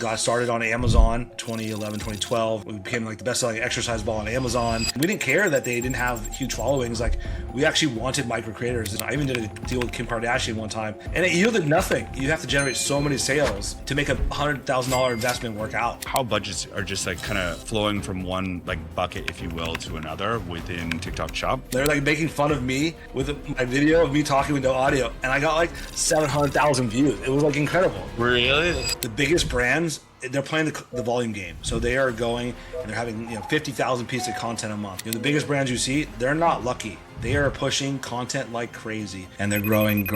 Got started on Amazon 2011, 2012. We became like the best-selling exercise ball on Amazon. We didn't care that they didn't have huge followings. Like, we actually wanted micro creators. And I even did a deal with Kim Kardashian one time, and it yielded nothing. You have to generate so many sales to make a $100,000 investment work out. How budgets are just like kind of flowing from one like bucket, if you will, to another within TikTok Shop. They're like making fun of me with my video of me talking with no audio, and I got like 700,000 views. It was like incredible. Really? The biggest brands, they're playing the volume game. So they are going and they're having 50,000 pieces of content a month. The biggest brands you see, they're not lucky. They are pushing content like crazy, and they're growing.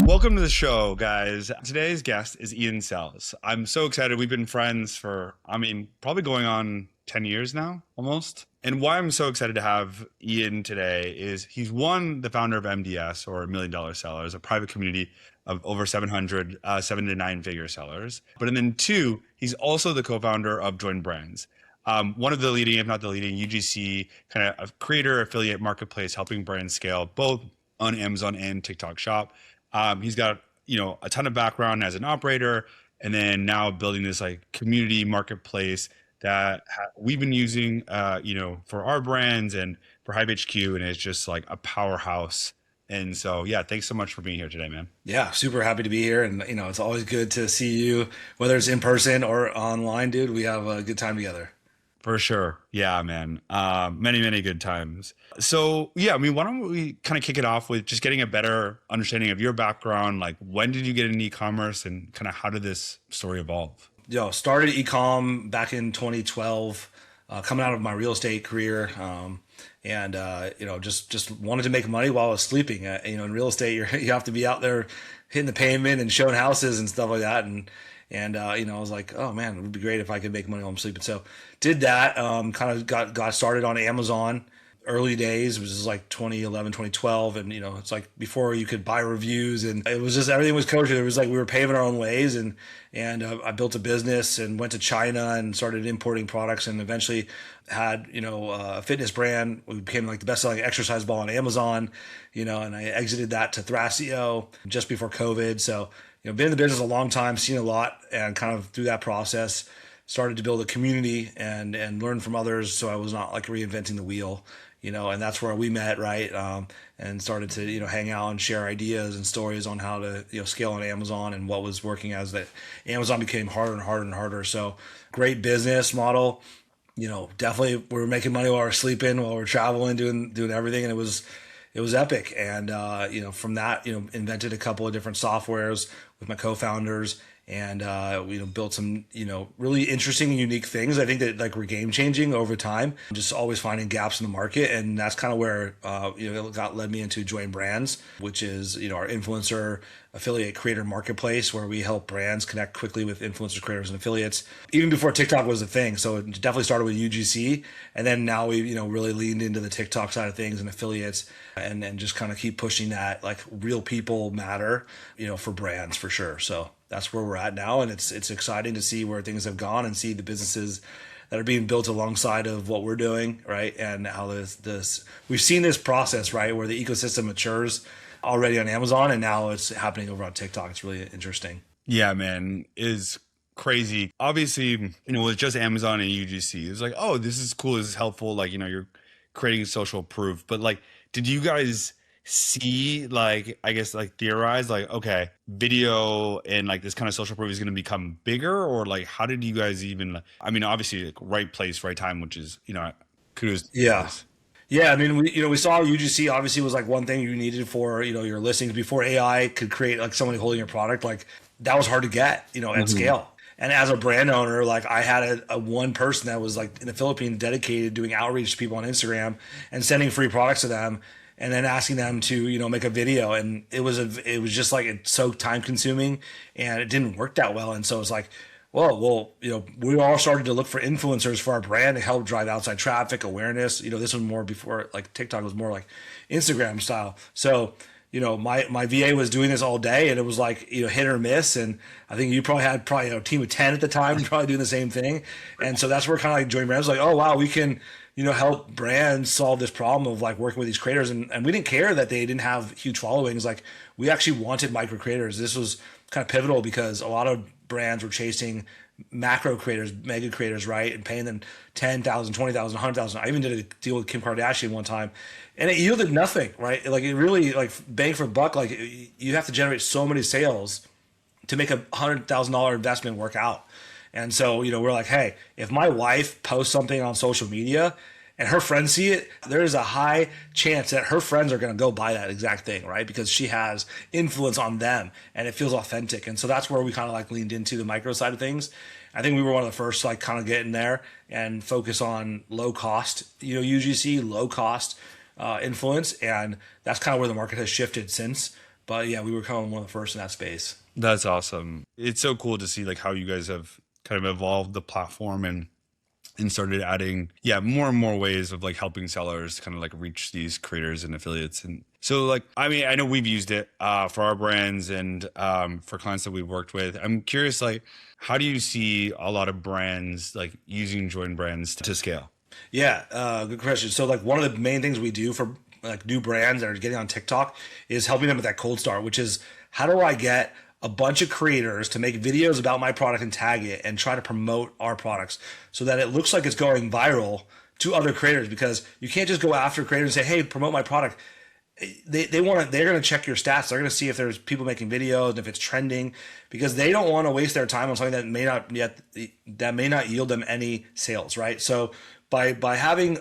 Welcome to the show, guys. Today's guest is Ian Sells. I'm so excited. We've been friends for, probably going on 10 years now, almost. And why I'm so excited to have Ian today is he's the founder of MDS, or $1 Million Sellers, a private community of over 700 7 to 9 figure sellers. But then two, he's also the co-founder of Join Brands, one of the leading, if not the leading, UGC kind of a creator affiliate marketplace, helping brands scale both on Amazon and TikTok Shop. He's got a ton of background as an operator, and then now building this like community marketplace that we've been using, for our brands and for Hive HQ, and it's just like a powerhouse. And so, yeah, thanks so much for being here today, man. Yeah, super happy to be here. And, it's always good to see you, whether it's in person or online, dude. We have a good time together. For sure. Yeah, man. Many good times. So, yeah, why don't we kind of kick it off with just getting a better understanding of your background? Like, when did you get into e-commerce, and kind of how did this story evolve? Started e-com back in 2012, coming out of my real estate career. Just wanted to make money while I was sleeping. In real estate, you have to be out there hitting the pavement and showing houses and stuff like that. And I was like, oh man, it would be great if I could make money while I'm sleeping. So did that, kind of got started on Amazon. Early days, it was just like 2011, 2012. And, it's like before you could buy reviews, and it was just, everything was kosher. It was like we were paving our own ways, and I built a business and went to China and started importing products, and eventually had, a fitness brand. We became like the best selling exercise ball on Amazon, and I exited that to Thrasio just before COVID. So, been in the business a long time, seen a lot, and kind of through that process, started to build a community and learn from others. So I was not like reinventing the wheel. And that's where we met, right? And started to, hang out and share ideas and stories on how to, scale on Amazon and what was working as that Amazon became harder and harder and harder. So great business model. Definitely we were making money while we were sleeping, while we were traveling, doing everything. And it was epic. And, from that, invented a couple of different softwares with my co-founders, and built some really interesting and unique things. I think that like we're game changing over time, just always finding gaps in the market. And that's kind of where it led me into Join Brands, which is our influencer affiliate creator marketplace, where we help brands connect quickly with influencers, creators, and affiliates, even before TikTok was a thing. So it definitely started with UGC, and then now we really leaned into the TikTok side of things and affiliates, and just kind of keep pushing that like real people matter for brands, for sure. So that's where we're at now, and it's exciting to see where things have gone and see the businesses that are being built alongside of what we're doing, right? And how this we've seen this process, right, where the ecosystem matures already on Amazon, and now it's happening over on TikTok. It's really interesting. Yeah, man, is crazy. Obviously, with just Amazon and UGC, it's like, oh, this is cool, this is helpful. Like, you're creating social proof, but like, did you guys see, like, I guess, like, theorize, like, okay, video and like this kind of social proof is going to become bigger, or like, how did you guys even, obviously, like, right place, right time, which is, kudos. Yeah. Yeah, we saw UGC obviously was like one thing you needed for, your listings before AI could create like somebody holding your product. Like, that was hard to get, at scale. And as a brand owner, like, I had a one person that was like in the Philippines dedicated doing outreach to people on Instagram and sending free products to them, and then asking them to, make a video. And it was just like, it's so time consuming, and it didn't work that well. And so it's like, well, we all started to look for influencers for our brand to help drive outside traffic, awareness. This was more before, like, TikTok was more like Instagram style. So, my VA was doing this all day, and it was like, hit or miss. And I think you probably had a team of 10 at the time, probably doing the same thing. And so that's where kind of like Join Brands was like, oh, wow, we can, help brands solve this problem of like working with these creators. And we didn't care that they didn't have huge followings. Like, we actually wanted micro creators. This was kind of pivotal because a lot of brands were chasing macro creators, mega creators, right? And paying them 10,000, 20,000, 100,000. I even did a deal with Kim Kardashian one time and it yielded nothing, right? Like it really like bang for buck. Like you have to generate so many sales to make $100,000 investment work out. And so, we're like, hey, if my wife posts something on social media and her friends see it, there is a high chance that her friends are going to go buy that exact thing, right? Because she has influence on them and it feels authentic. And so that's where we kind of like leaned into the micro side of things. I think we were one of the first to like kind of get in there and focus on low cost, UGC, low cost influence. And that's kind of where the market has shifted since. But yeah, we were kind of one of the first in that space. That's awesome. It's so cool to see like how you guys have kind of evolved the platform and started adding more and more ways of like helping sellers kind of like reach these creators and affiliates. And so like, I mean, I know we've used it for our brands and for clients that we've worked with. I'm curious, like, how do you see a lot of brands like using Join Brands to scale? Yeah, good question. So like one of the main things we do for like new brands that are getting on TikTok is helping them with that cold start, which is how do I get a bunch of creators to make videos about my product and tag it and try to promote our products so that it looks like it's going viral to other creators, because you can't just go after creators and say, hey, promote my product. They're going to check your stats. They're going to see if there's people making videos and if it's trending, because they don't want to waste their time on something that may not yield them any sales, right? So by having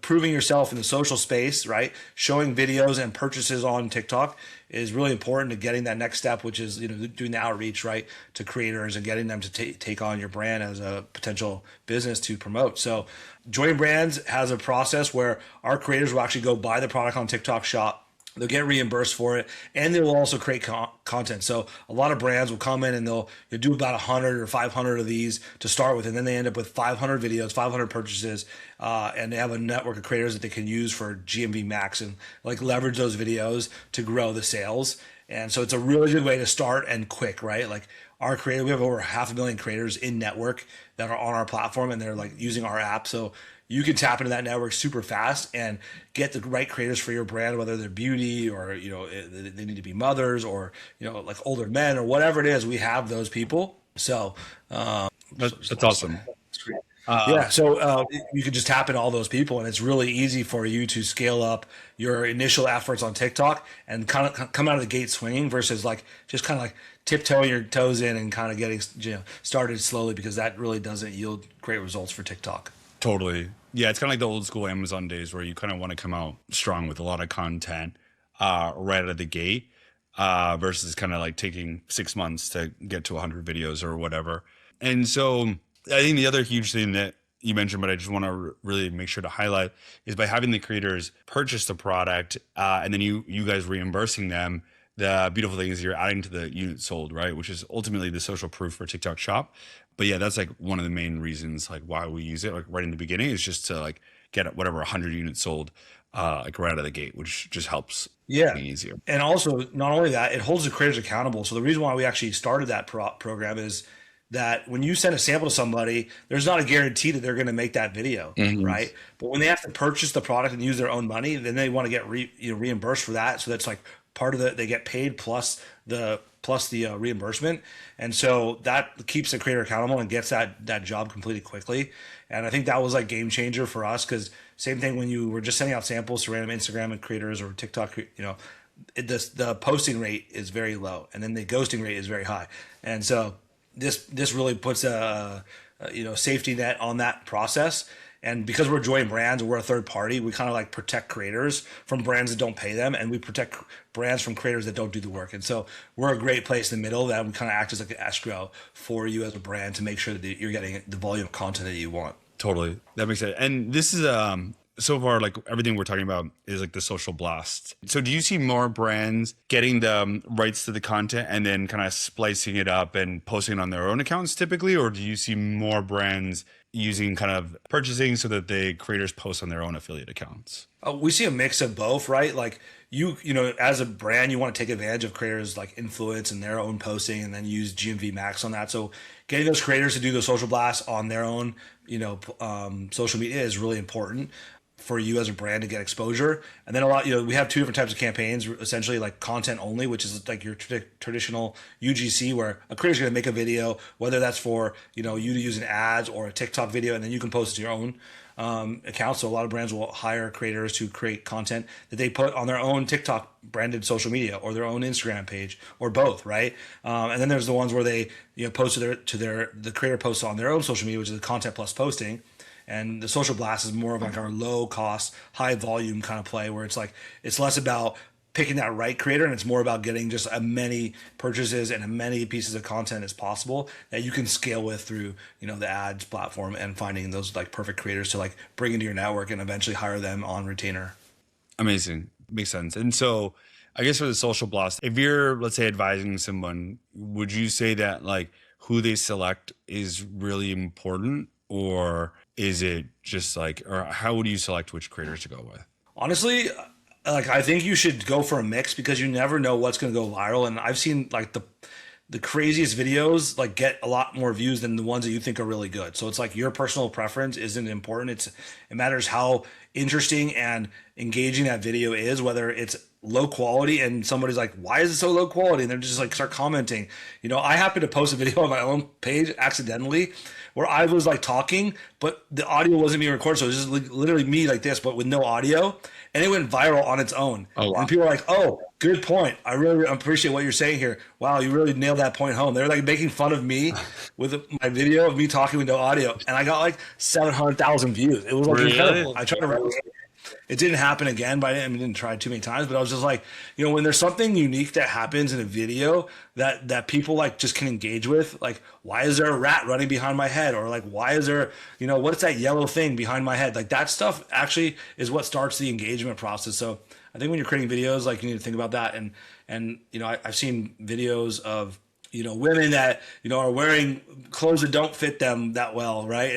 proving yourself in the social space, right, showing videos and purchases on TikTok is really important to getting that next step, which is doing the outreach, right, to creators and getting them to take on your brand as a potential business to promote. So Join Brands has a process where our creators will actually go buy the product on TikTok Shop. They'll get reimbursed for it, and they will also create content. So a lot of brands will come in and they'll do about 100 or 500 of these to start with, and then they end up with 500 videos, 500 purchases, and they have a network of creators that they can use for GMV max and like leverage those videos to grow the sales. And so it's a really good way to start and quick, right? Like our creator, we have over 500,000 creators in network that are on our platform and they're like using our app. So you can tap into that network super fast and get the right creators for your brand, whether they're beauty or, they need to be mothers or, like older men or whatever it is. We have those people. So That's awesome. So you can just tap in all those people, and it's really easy for you to scale up your initial efforts on TikTok and kind of come out of the gate swinging versus like just kind of like tiptoeing your toes in and kind of getting started slowly, because that really doesn't yield great results for TikTok. Totally. Yeah, it's kind of like the old school Amazon days where you kind of want to come out strong with a lot of content right out of the gate versus kind of like taking 6 months to get to 100 videos or whatever. And so I think the other huge thing that you mentioned, but I just want to really make sure to highlight, is by having the creators purchase the product and then you guys reimbursing them. The beautiful thing is you're adding to the units sold, right? Which is ultimately the social proof for TikTok Shop. But yeah, that's like one of the main reasons like why we use it like right in the beginning, is just to like get whatever 100 units sold like right out of the gate, which just helps Yeah. easier. And also, not only that, it holds the creators accountable. So the reason why we actually started that program is that when you send a sample to somebody, there's not a guarantee that they're going to make that video, right? But when they have to purchase the product and use their own money, then they want to get reimbursed for that. So that's like part of they get paid plus the reimbursement, and so that keeps the creator accountable and gets that job completed quickly. And I think that was like game changer for us, because same thing when you were just sending out samples to random Instagram and creators or TikTok, the posting rate is very low, and then the ghosting rate is very high, and so this really puts a safety net on that process. And because we're Join Brands, we're a third party, we kind of like protect creators from brands that don't pay them, and we protect brands from creators that don't do the work. And so we're a great place in the middle that we kind of act as like an escrow for you as a brand to make sure that you're getting the volume of content that you want. Totally. That makes sense. And this is so far, like everything we're talking about is like the social blast. So do you see more brands getting the rights to the content and then kind of splicing it up and posting it on their own accounts typically? Or do you see more brands using kind of purchasing so that the creators post on their own affiliate accounts? We see a mix of both, right? Like as a brand, you want to take advantage of creators like influence and their own posting and then use GMV max on that. So getting those creators to do the social blasts on their own, social media is really important. for you as a brand to get exposure. And then a lot, we have two different types of campaigns, essentially like content only, which is like your traditional UGC, where a creator's going to make a video, whether that's for, you to use in ads or a TikTok video, and then you can post it to your own account. So a lot of brands will hire creators to create content that they put on their own TikTok branded social media or their own Instagram page or both, right? And then there's the ones where they post the creator posts on their own social media, which is the content plus posting. And the social blast is more of like our low cost, high volume kind of play, where it's less about picking that right creator, and it's more about getting just as many purchases and as many pieces of content as possible that you can scale with through the ads platform, and finding those like perfect creators to like bring into your network and eventually hire them on retainer. Amazing. Makes sense. And so I guess for the social blast, if you're, let's say, advising someone, would you say that like who they select is really important, or is it just like, or how would you select which creators to go with? Honestly, like I think you should go for a mix, because you never know what's going to go viral. And I've seen like the craziest videos like get a lot more views than the ones that you think are really good. So it's like your personal preference isn't important. It matters how interesting and engaging that video is, whether it's low quality and somebody's like, why is it so low quality? And they're just like start commenting. I happened to post a video on my own page accidentally where I was like talking, but the audio wasn't being recorded. So it was just like, literally me like this, but with no audio. And it went viral on its own. Oh, wow. And people were like, oh, good point. I really appreciate what you're saying here. Wow, you really nailed that point home. They're like making fun of me with my video of me talking with no audio. And I got like 700,000 views. It was like incredible. I tried to replicate it. It didn't happen again, but I didn't try too many times. But I was just like, when there's something unique that happens in a video that people like just can engage with, like, why is there a rat running behind my head? Or like, why is there, what's that yellow thing behind my head? Like that stuff actually is what starts the engagement process. So I think when you're creating videos, like you need to think about that. And I've seen videos of women that are wearing clothes that don't fit them that well, right?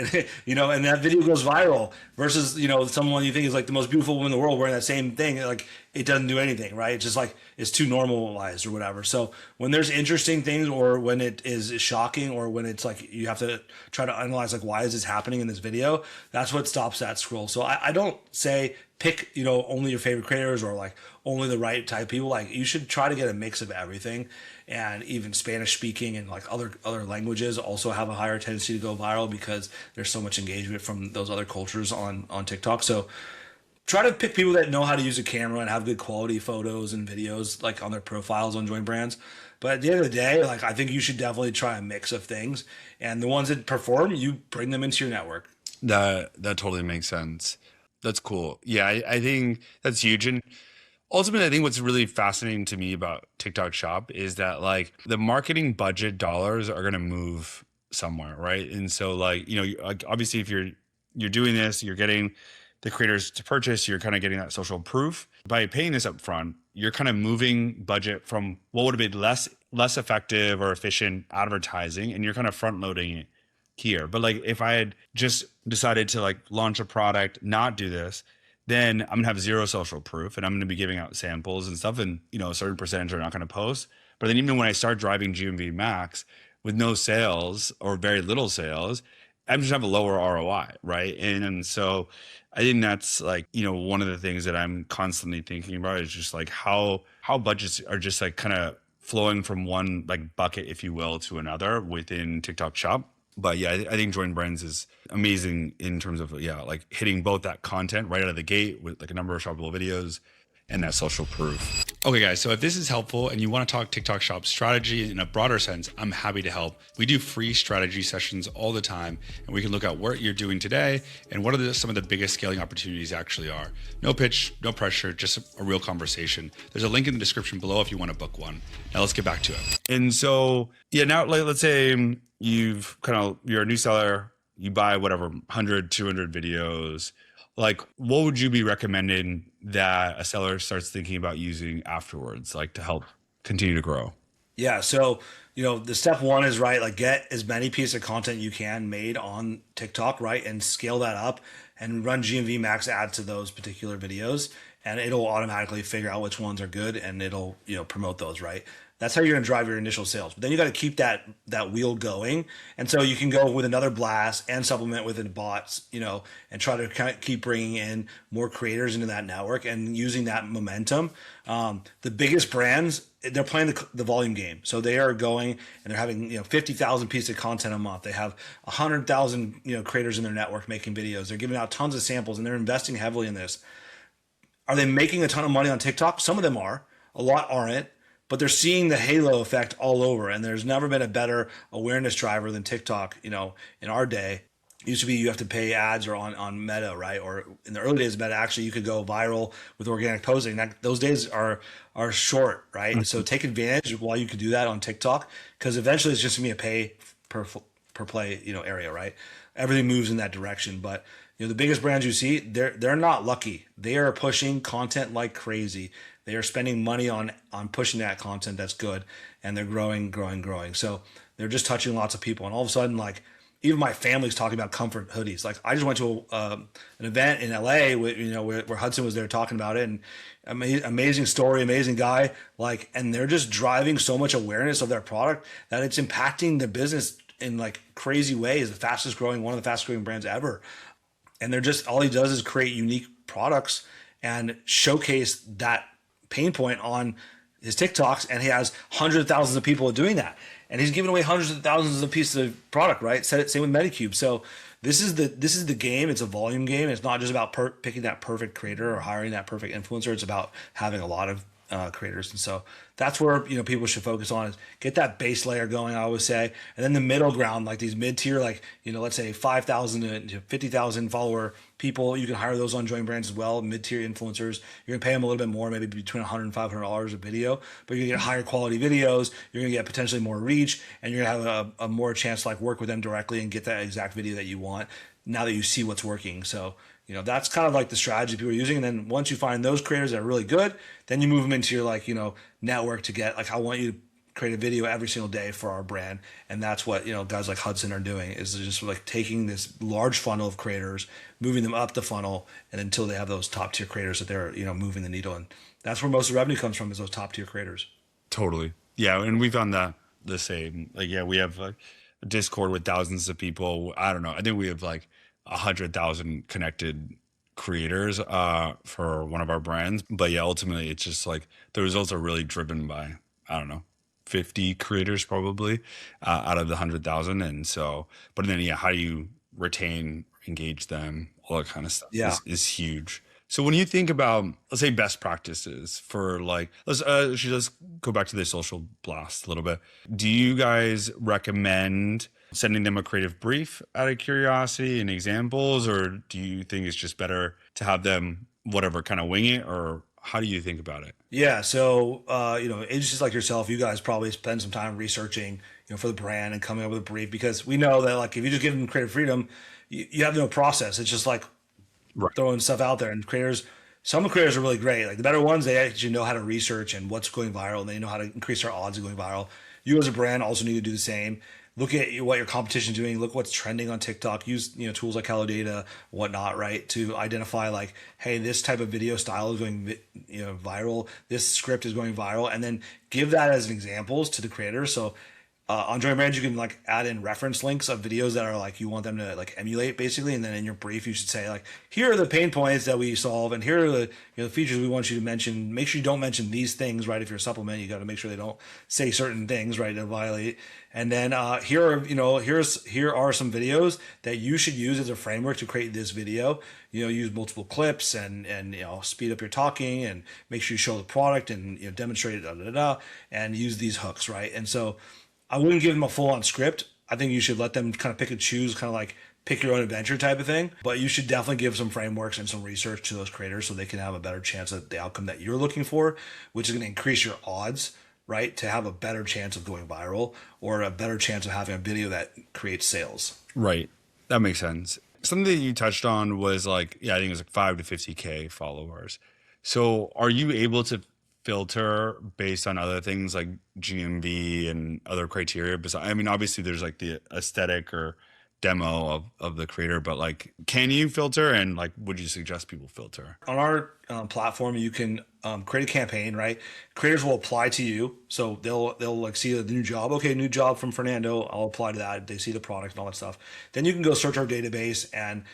And that video goes viral versus someone you think is like the most beautiful woman in the world wearing that same thing. Like it doesn't do anything, right? It's just like it's too normalized or whatever. So when there's interesting things, or when it is shocking, or when it's like you have to try to analyze like why is this happening in this video, that's what stops that scroll. So I don't say pick only your favorite creators or like only the right type of people. Like you should try to get a mix of everything. And even Spanish speaking and like other languages also have a higher tendency to go viral, because there's so much engagement from those other cultures on TikTok. So try to pick people that know how to use a camera and have good quality photos and videos like on their profiles on Join Brands. But at the end of the day, like I think you should definitely try a mix of things, and the ones that perform, you bring them into your network. That totally makes sense. That's cool. Yeah, I think that's huge. And ultimately, I think what's really fascinating to me about TikTok Shop is that like the marketing budget dollars are going to move somewhere, right? And so like, like obviously if you're doing this, you're getting the creators to purchase, you're kind of getting that social proof. By paying this up front, you're kind of moving budget from what would have been less effective or efficient advertising, and you're kind of front loading it here. But like if I had just decided to like launch a product, not do this, then I'm gonna have zero social proof, and I'm gonna be giving out samples and stuff, and a certain percentage are not gonna post. But then even when I start driving GMV max with no sales or very little sales, I'm just have a lower ROI, right? And so I think that's like one of the things that I'm constantly thinking about is just like how budgets are just like kind of flowing from one like bucket, if you will, to another within TikTok Shop. But yeah, I think Join Brands is amazing in terms of like hitting both that content right out of the gate with like a number of shoppable videos and that social proof. Okay, guys, so if this is helpful and you want to talk TikTok Shop strategy in a broader sense, I'm happy to help. We do free strategy sessions all the time, and we can look at what you're doing today and what are some of the biggest scaling opportunities actually are. No pitch, no pressure, just a real conversation. There's a link in the description below if you want to book one. Now let's get back to it. And so, now like, let's say you're a new seller, you buy whatever, 100, 200 videos. Like, what would you be recommending that a seller starts thinking about using afterwards, like to help continue to grow? Yeah. So, the step one is, right, like get as many pieces of content you can made on TikTok, right? And scale that up and run GMV max ads to those particular videos. And it'll automatically figure out which ones are good, and it'll, promote those, right? That's how you're going to drive your initial sales. But then you got to keep that wheel going, and so you can go with another blast and supplement with the bots, and try to kind of keep bringing in more creators into that network and using that momentum. The biggest brands, they're playing the volume game, so they are going and they're having 50,000 pieces of content a month. They have 100,000 creators in their network making videos. They're giving out tons of samples and they're investing heavily in this. Are they making a ton of money on TikTok? Some of them are. A lot aren't. But they're seeing the halo effect all over. And there's never been a better awareness driver than TikTok, in our day. It used to be you have to pay ads or on Meta, right? Or in the early days of Meta, actually, you could go viral with organic posting. Those days are short, right? Mm-hmm. So take advantage while you could do that on TikTok, because eventually it's just going to be a pay per play, area, right? Everything moves in that direction. But the biggest brands you see, they're not lucky. They are pushing content like crazy. They are spending money on pushing that content that's good, and they're growing. So they're just touching lots of people, and all of a sudden, like, even my family's talking about comfort hoodies. Like, I just went to an event in LA where Hudson was there talking about it, and amazing story, amazing guy. Like, and they're just driving so much awareness of their product that it's impacting their business in like crazy ways. One of the fastest growing brands ever. And they're just, all he does is create unique products and showcase that pain point on his TikToks, and he has hundreds of thousands of people doing that, and he's giving away hundreds of thousands of pieces of product, right? Same with Medicube. So this is the game. It's a volume game. It's not just about picking that perfect creator or hiring that perfect influencer. It's about having a lot of creators. And so that's where people should focus on, is get that base layer going, I always say, and then the middle ground, like these mid-tier, like let's say 5,000 to 50,000 follower people. You can hire those on Join Brands as well. Mid-tier influencers, you're gonna pay them a little bit more, maybe between $100 and $500 a video, but you're gonna get higher quality videos. You're gonna get potentially more reach, and you're gonna have a more chance to like work with them directly and get that exact video that you want, now that you see what's working. So that's kind of like the strategy people are using. And then once you find those creators that are really good, then you move them into your network to get, like, I want you to create a video every single day for our brand. And that's what, guys like Hudson are doing, is just like taking this large funnel of creators, moving them up the funnel, and until they have those top tier creators that they're, moving the needle. And that's where most of the revenue comes from, is those top tier creators. Totally. Yeah. And we found that the same. Like, yeah, we have like a Discord with thousands of people. I don't know. I think we have like 100,000 connected creators for one of our brands. But yeah, ultimately it's just like the results are really driven by, I don't know, 50 creators probably out of the 100,000. And so, but then, yeah, how do you retain, engage them, all that kind of stuff is huge. So when you think about, let's say, best practices for like, let's go back to the social blast a little bit. Do you guys recommend sending them a creative brief out of curiosity and examples, or do you think it's just better to have them whatever kind of wing it, or how do you think about it? Yeah, so agencies like yourself, you guys probably spend some time researching, for the brand and coming up with a brief, because we know that, like, if you just give them creative freedom, you have no process. It's just like throwing stuff out there. And some creators are really great. Like the better ones, they actually know how to research and what's going viral, and they know how to increase their odds of going viral. You as a brand also need to do the same. Look at what your competition is doing. Look what's trending on TikTok. Use tools like Hello Data, whatnot, right, to identify like, hey, this type of video style is going viral. This script is going viral, and then give that as examples to the creators. So on Join Brands, you can like add in reference links of videos that are like you want them to like emulate, basically, and then in your brief you should say like, here are the pain points that we solve, and here are the the features we want you to mention. Make sure you don't mention these things, right? If you're a supplement, you got to make sure they don't say certain things, right, to violate. And then here are some videos that you should use as a framework to create this video. Use multiple clips and speed up your talking, and make sure you show the product and demonstrate it, and use these hooks, right? And so I wouldn't give them a full-on script. I think you should let them kind of pick and choose, kind of like pick your own adventure type of thing. But you should definitely give some frameworks and some research to those creators so they can have a better chance at the outcome that you're looking for, which is going to increase your odds, right, to have a better chance of going viral, or a better chance of having a video that creates sales. Right. That makes sense. Something that you touched on was like, yeah, I think it was like 5 to 50K followers. So are you able to filter based on other things like GMV and other criteria? I mean, obviously there's like the aesthetic or demo of the creator, but like, can you filter, and like, would you suggest people filter? On our platform, you can create a campaign, right? Creators will apply to you, so they'll like see the new job. Okay, new job from Fernando. I'll apply to that. They see the product and all that stuff. Then you can go search our database and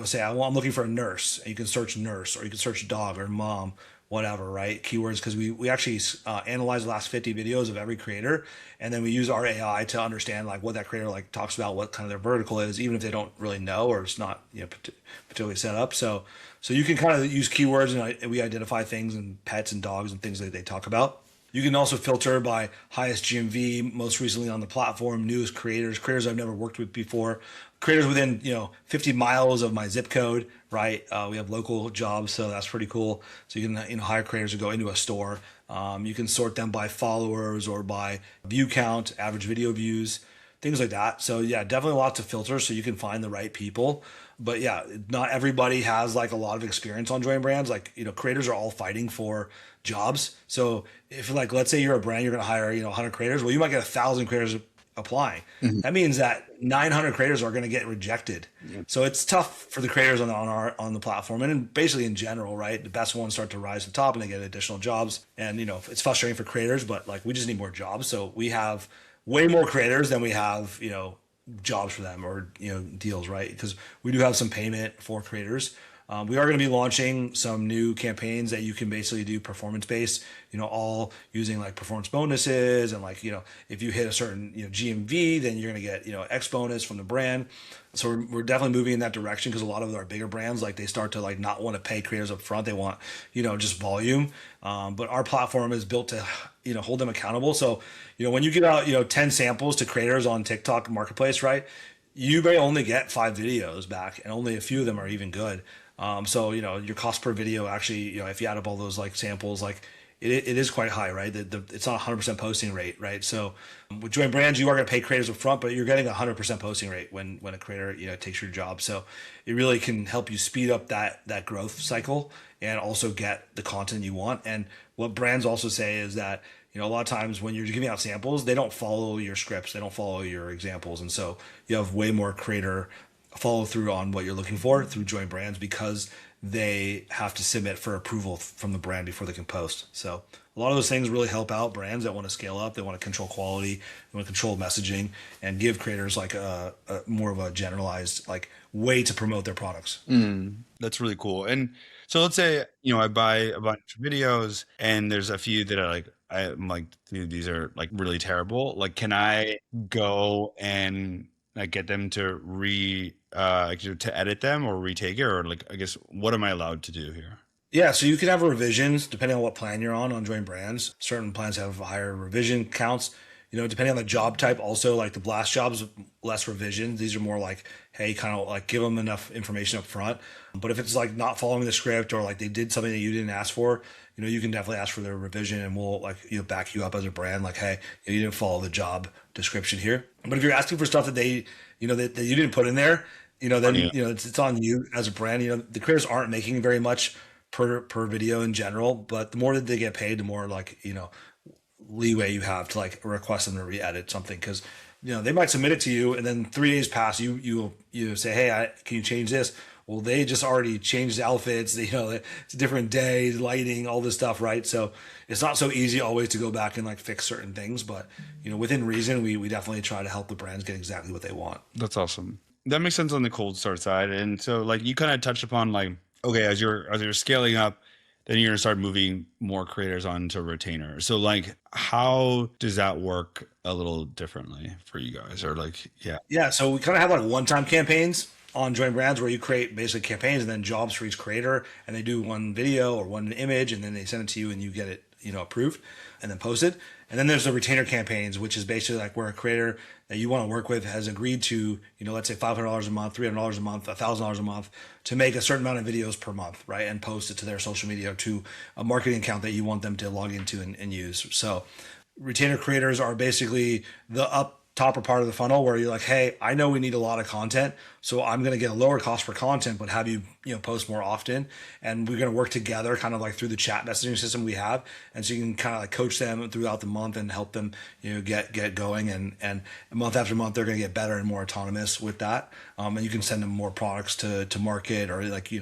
say I'm looking for a nurse, and you can search nurse, or you can search dog or mom, whatever, right? Keywords, because we actually analyze the last 50 videos of every creator, and then we use our AI to understand like what that creator like talks about, what kind of their vertical is, even if they don't really know or it's not particularly set up. So you can kind of use keywords, and we identify things and pets and dogs and things that they talk about. You can also filter by highest GMV, most recently on the platform, newest creators I've never worked with before, creators within 50 miles of my zip code, right? We have local jobs, so that's pretty cool. So you can hire creators to go into a store. You can sort them by followers or by view count, average video views, things like that. So yeah, definitely a lot to filter so you can find the right people. But yeah, not everybody has like a lot of experience on Join Brands. Like, creators are all fighting for jobs. So if like, let's say you're a brand, you're going to hire, 100 creators. Well, you might get 1,000 creators applying. That means that 900 creators are going to get rejected. So it's tough for the creators on the platform, and basically in general, right? The best ones start to rise to the top and they get additional jobs. And, it's frustrating for creators, but like we just need more jobs. So we have way more creators than we have, jobs for them or deals, right? Because we do have some payment for creators. We are going to be launching some new campaigns that you can basically do performance based, all using like performance bonuses, and like, if you hit a certain GMV, then you're going to get X bonus from the brand. So we're definitely moving in that direction, because a lot of our bigger brands, like, they start to like not want to pay creators up front. They want just volume. But our platform is built to hold them accountable. So when you give out 10 samples to creators on TikTok Marketplace, right, you may only get 5 videos back, and only a few of them are even good. So your cost per video actually, if you add up all those like samples, like it is quite high, right? It's not 100% posting rate, right? So with Join Brands, you are going to pay creators up front, but you're getting 100% posting rate when a creator takes your job. So it really can help you speed up that growth cycle and also get the content you want. And what brands also say is that a lot of times when you're giving out samples, they don't follow your scripts, they don't follow your examples, and so you have way more creator follow through on what you're looking for through Join Brands, because they have to submit for approval from the brand before they can post. So a lot of those things really help out brands that want to scale up. They want to control quality, they want to control messaging, and give creators like a more of a generalized like way to promote their products. That's really cool. And so let's say, I buy a bunch of videos and there's a few that I'm like, dude, these are like really terrible. Like, can I go and like get them to to edit them or retake it, or like, I guess, what am I allowed to do here? Yeah, so you can have revisions depending on what plan you're on Join Brands. Certain plans have higher revision counts. Depending on the job type, also like the blast jobs, less revisions. These are more like, hey, kind of like give them enough information up front. But if it's like not following the script, or like they did something that you didn't ask for, you can definitely ask for their revision, and we'll like back you up as a brand. Like, hey, you didn't follow the job description here. But if you're asking for stuff that they that you didn't put in there, then it's on you as a brand. The creators aren't making very much per video in general, but the more that they get paid, the more like leeway you have to like request them to re-edit something, because they might submit it to you, and then 3 days pass, you say, hey, can you change this? Well, they just already changed outfits, it's a different day, lighting, all this stuff, right? So it's not so easy always to go back and like fix certain things, but within reason, we definitely try to help the brands get exactly what they want. That's awesome. That makes sense on the cold start side. And so like you kind of touched upon like, okay, as you're scaling up, then you're gonna start moving more creators onto retainer. So like, how does that work a little differently for you guys? Or like, Yeah. So we kind of have like one-time campaigns on Join Brands, where you create basically campaigns and then jobs for each creator, and they do one video or one image, and then they send it to you and you get it, approved and then posted. And then there's the retainer campaigns, which is basically like where a creator that you want to work with has agreed to, let's say $500 a month, $300 a month, $1,000 a month to make a certain amount of videos per month, right? And post it to their social media, to a marketing account that you want them to log into and use. So retainer creators are basically the up topper part of the funnel where you're like, hey, I know we need a lot of content, so I'm going to get a lower cost per content, but have you, post more often. And we're going to work together kind of like through the chat messaging system we have. And so you can kind of like coach them throughout the month and help them, get going. And month after month, they're going to get better and more autonomous with that. And you can send them more products to market or like,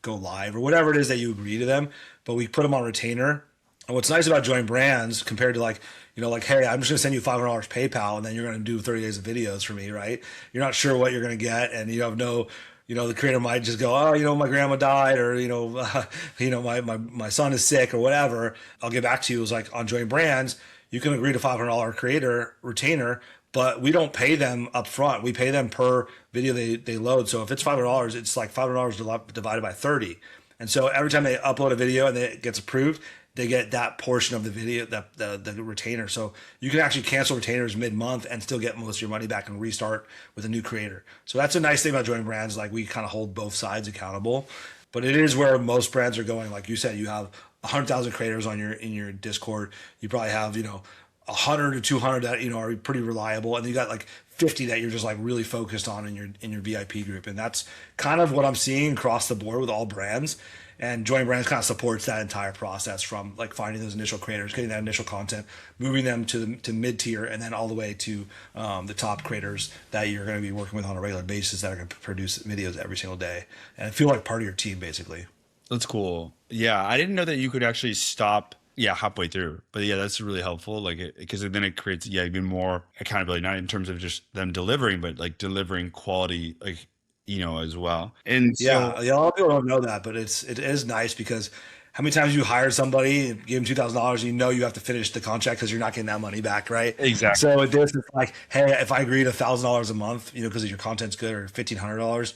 go live or whatever it is that you agree to them. But we put them on retainer. And what's nice about joint brands compared to like, like, hey, I'm just going to send you $500 PayPal and then you're going to do 30 days of videos for me, right? You're not sure what you're going to get. And you have no, the creator might just go, oh, my grandma died or, my son is sick or whatever. I'll get back to you. It's like on joint brands, you can agree to $500 creator retainer, but we don't pay them up front. We pay them per video they load. So if it's $500, it's like $500 divided by 30. And so every time they upload a video and it gets approved, they get that portion of the video, the retainer. So you can actually cancel retainers mid-month and still get most of your money back and restart with a new creator. So that's a nice thing about joint brands. Like we kind of hold both sides accountable, but it is where most brands are going. Like you said, you have 100,000 creators in your Discord. You probably have 100 to 200 that are pretty reliable, and you got like 50 that you're just like really focused on in your VIP group. And that's kind of what I'm seeing across the board with all brands. And joint brands kind of supports that entire process from like finding those initial creators, getting that initial content, moving them to mid tier, and then all the way to the top creators that you're going to be working with on a regular basis that are going to produce videos every single day and feel like part of your team basically. That's cool. Yeah, I didn't know that you could actually stop. Yeah, halfway through. But yeah, that's really helpful. Like, because then it creates even more accountability, not in terms of just them delivering, but like delivering quality, like as well. And so, yeah, a lot of people don't know that, but it is nice because how many times you hire somebody and give them $2,000, you have to finish the contract because you're not getting that money back, right? Exactly. So with this, it's like, hey, if I agree to $1,000 a month, because your content's good, or $1,500,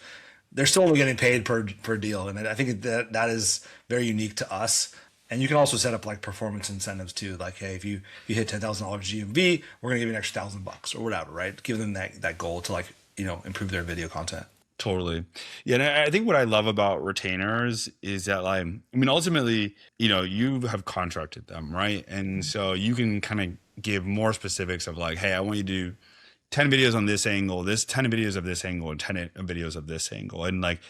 they're still only getting paid per deal, and I think that is very unique to us. And you can also set up like performance incentives too. Like, hey, if you hit $10,000 GMV, we're gonna give you an extra $1,000 or whatever, right? Give them that goal to like improve their video content. Totally. Yeah. And I think what I love about retainers is that, like, I mean, ultimately, you have contracted them, right? And so you can kind of give more specifics of like, hey, I want you to do 10 videos on this angle, 10 videos of this angle, and 10 videos of this angle. And like,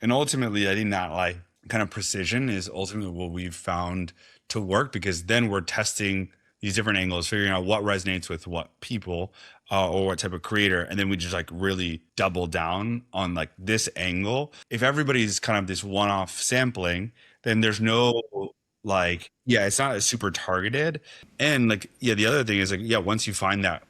and ultimately, I think that like kind of precision is ultimately what we've found to work, because then we're testing these different angles, figuring out what resonates with what people or what type of creator. And then we just like really double down on like this angle. If everybody's kind of this one-off sampling, then there's no like, it's not as super targeted. And like, the other thing is like, once you find that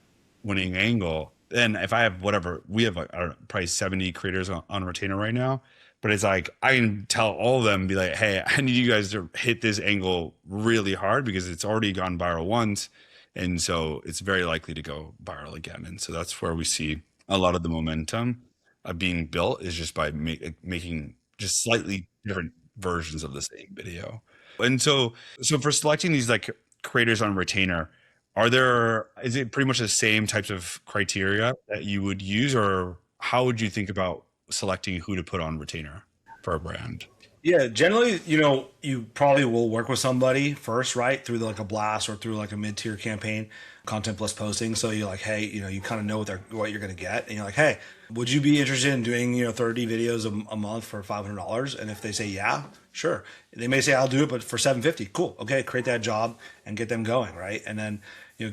winning angle, then if I have whatever, we have like, I don't know, probably 70 creators on retainer right now. But it's like, I can tell all of them, be like, hey, I need you guys to hit this angle really hard because it's already gone viral once. And so it's very likely to go viral again. And so that's where we see a lot of the momentum of being built, is just by making just slightly different versions of the same video. And so for selecting these like creators on retainer, is it pretty much the same types of criteria that you would use, or how would you think about selecting who to put on retainer for a brand? Yeah, generally, you probably will work with somebody first, right? Through like a blast or through like a mid-tier campaign, content plus posting. So you're like, hey, you kind of know what you're going to get. And you're like, hey, would you be interested in doing, 30 videos a month for $500? And if they say, yeah, sure. They may say, I'll do it, but for $750, cool. Okay, create that job and get them going, right? And then,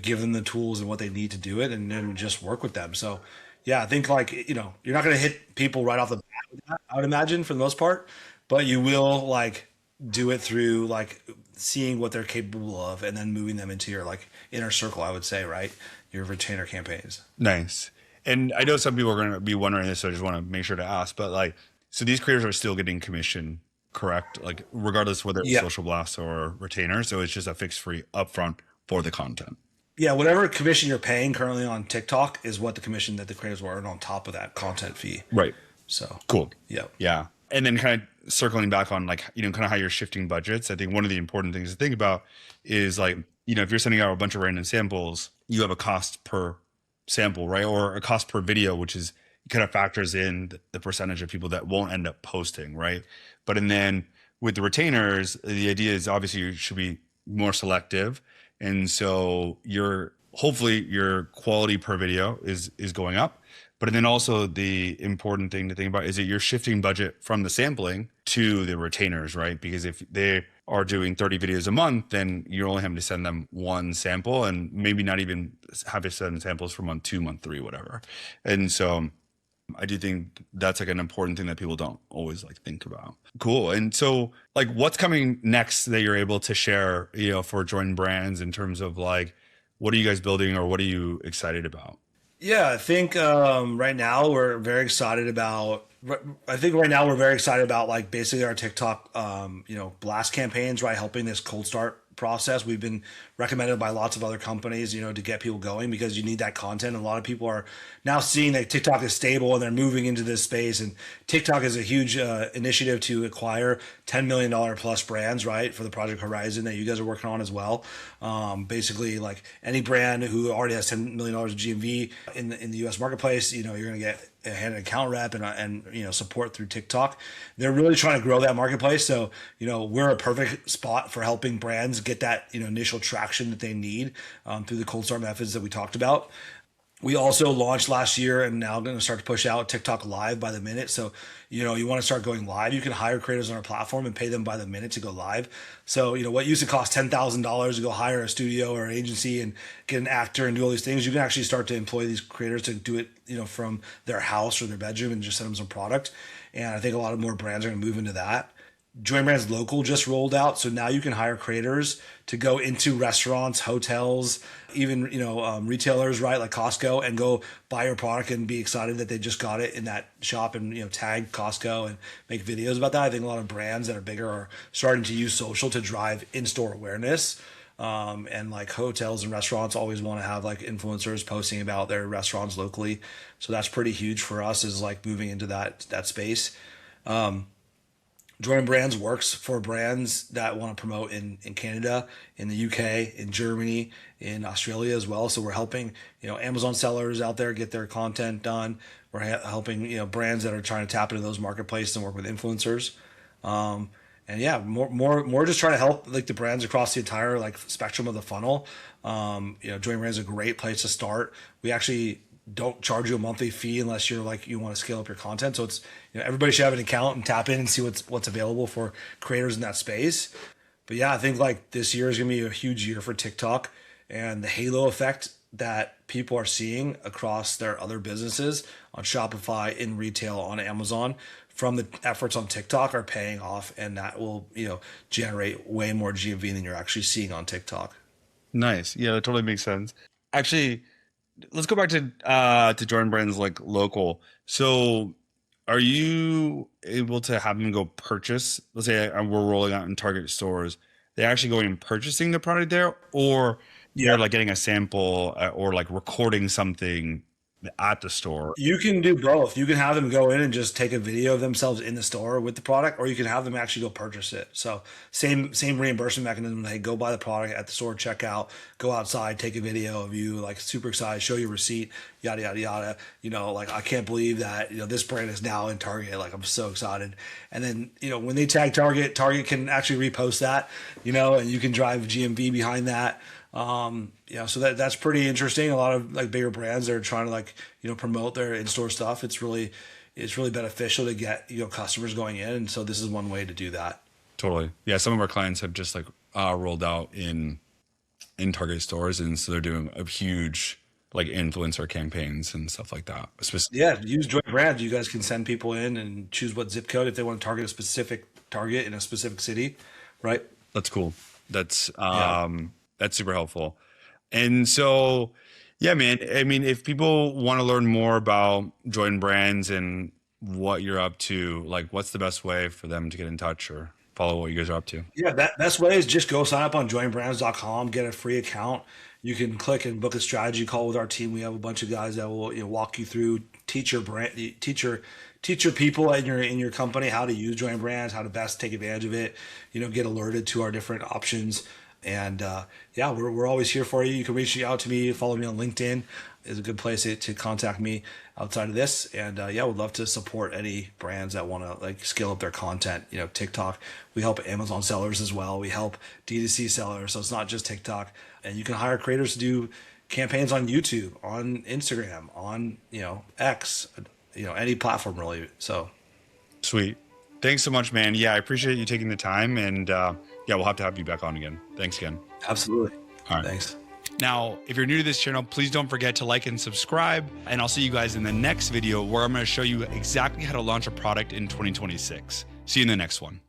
give them the tools and what they need to do it, and then just work with them. So yeah, I think like, you're not going to hit people right off the bat with that, I would imagine, for the most part. But you will like do it through like seeing what they're capable of and then moving them into your like inner circle, I would say, right? Your retainer campaigns. Nice. And I know some people are going to be wondering this, so I just want to make sure to ask, but like, so these creators are still getting commission, correct? Like regardless whether it's social blasts or retainer. So it's just a fixed fee upfront for the content. Yeah, whatever commission you're paying currently on TikTok is what the commission that the creators will earn on top of that content fee. Right. So cool. Yeah. Yeah. And then kind of circling back on like, kind of how you're shifting budgets. I think one of the important things to think about is like, if you're sending out a bunch of random samples, you have a cost per sample, right? Or a cost per video, which is kind of factors in the percentage of people that won't end up posting, right? But and then with the retainers, the idea is obviously you should be more selective. And so you're hopefully your quality per video is going up. But then also the important thing to think about is that you're shifting budget from the sampling to the retainers, right? Because if they are doing 30 videos a month, then you're only having to send them one sample and maybe not even have to send samples for month 2, month 3, whatever. And so I do think that's like an important thing that people don't always like think about. Cool. And so like what's coming next that you're able to share, for Join Brands in terms of like, what are you guys building or what are you excited about? Yeah, I think right now we're very excited about. I think right now we're very excited about like basically our TikTok, blast campaigns, right? Helping this cold start process. We've been recommended by lots of other companies, to get people going because you need that content. A lot of people are now seeing that TikTok is stable and they're moving into this space. And TikTok is a huge initiative to acquire $10 million plus brands, right, for the Project Horizon that you guys are working on as well. Basically, like any brand who already has $10 million of GMV in the U.S. marketplace, you're going to get hand an account rep and support through TikTok. They're really trying to grow that marketplace. So we're a perfect spot for helping brands get that initial traction that they need through the cold start methods that we talked about. We also launched last year and now going to start to push out TikTok live by the minute. So, you want to start going live. You can hire creators on our platform and pay them by the minute to go live. So, what used to cost $10,000 to go hire a studio or an agency and get an actor and do all these things, you can actually start to employ these creators to do it, from their house or their bedroom and just send them some product. And I think a lot of more brands are going to move into that. Join Brands Local just rolled out, so now you can hire creators to go into restaurants, hotels, even retailers, right, like Costco, and go buy your product and be excited that they just got it in that shop and tag Costco and make videos about that. I think a lot of brands that are bigger are starting to use social to drive in-store awareness. And like hotels and restaurants always want to have like influencers posting about their restaurants locally, so that's pretty huge for us is like moving into that space. Join Brands works for brands that want to promote in Canada, in the UK, in Germany, in Australia as well. So we're helping, Amazon sellers out there get their content done. We're helping, brands that are trying to tap into those marketplaces and work with influencers. And yeah, more just trying to help like the brands across the entire like spectrum of the funnel. Join Brands is a great place to start. We actually don't charge you a monthly fee unless you're like you want to scale up your content. So it's everybody should have an account and tap in and see what's available for creators in that space. But yeah, I think like this year is gonna be a huge year for TikTok and the halo effect that people are seeing across their other businesses on Shopify, in retail, on Amazon from the efforts on TikTok are paying off, and that will generate way more GMV than you're actually seeing on TikTok. Nice. Yeah, that totally makes sense. Actually, let's go back to Jordan Brand's like local. So are you able to have them go purchase, let's say we're rolling out in Target stores, they actually going and purchasing the product there, or Yeah. they're like getting a sample or like recording something at the store? You can do both. You can have them go in and just take a video of themselves in the store with the product, or you can have them actually go purchase it. So same reimbursement mechanism. They go buy the product at the store, check out, go outside, take a video of you like super excited, show your receipt, yada yada yada. Like I can't believe that this brand is now in Target. Like I'm so excited. And then when they tag Target, Target can actually repost that. And you can drive GMV behind that. So that's pretty interesting. A lot of like bigger brands that are trying to like promote their in-store stuff. It's really beneficial to get customers going in, and so this is one way to do that. Totally. Yeah, some of our clients have just like rolled out in Target stores, and so they're doing a huge like influencer campaigns and stuff like that. Yeah, use Joint Brands. You guys can send people in and choose what zip code if they want to target a specific target in a specific city, right? That's cool. That's Yeah. that's super helpful. And so, yeah, man, I mean, if people want to learn more about Join Brands and what you're up to, like what's the best way for them to get in touch or follow what you guys are up to? Yeah, that best way is just go sign up on joinbrands.com, get a free account. You can click and book a strategy call with our team. We have a bunch of guys that will walk you through, teach your brand, teach your people in your company how to use Join Brands, how to best take advantage of it. Get alerted to our different options. And yeah, we're always here for you. You can reach out to me, follow me on LinkedIn is a good place to contact me outside of this. And yeah, would love to support any brands that want to like scale up their content. TikTok, we help Amazon sellers as well. We help D2C sellers. So it's not just TikTok, and you can hire creators to do campaigns on YouTube, on Instagram, on, X, any platform really. So Sweet. Thanks so much, man. Yeah, I appreciate you taking the time, and yeah, we'll have to have you back on again. Thanks again. absolutely. All right. Thanks. Now, if you're new to this channel, please don't forget to like and subscribe, and I'll see you guys in the next video where I'm going to show you exactly how to launch a product in 2026. See you in the next one.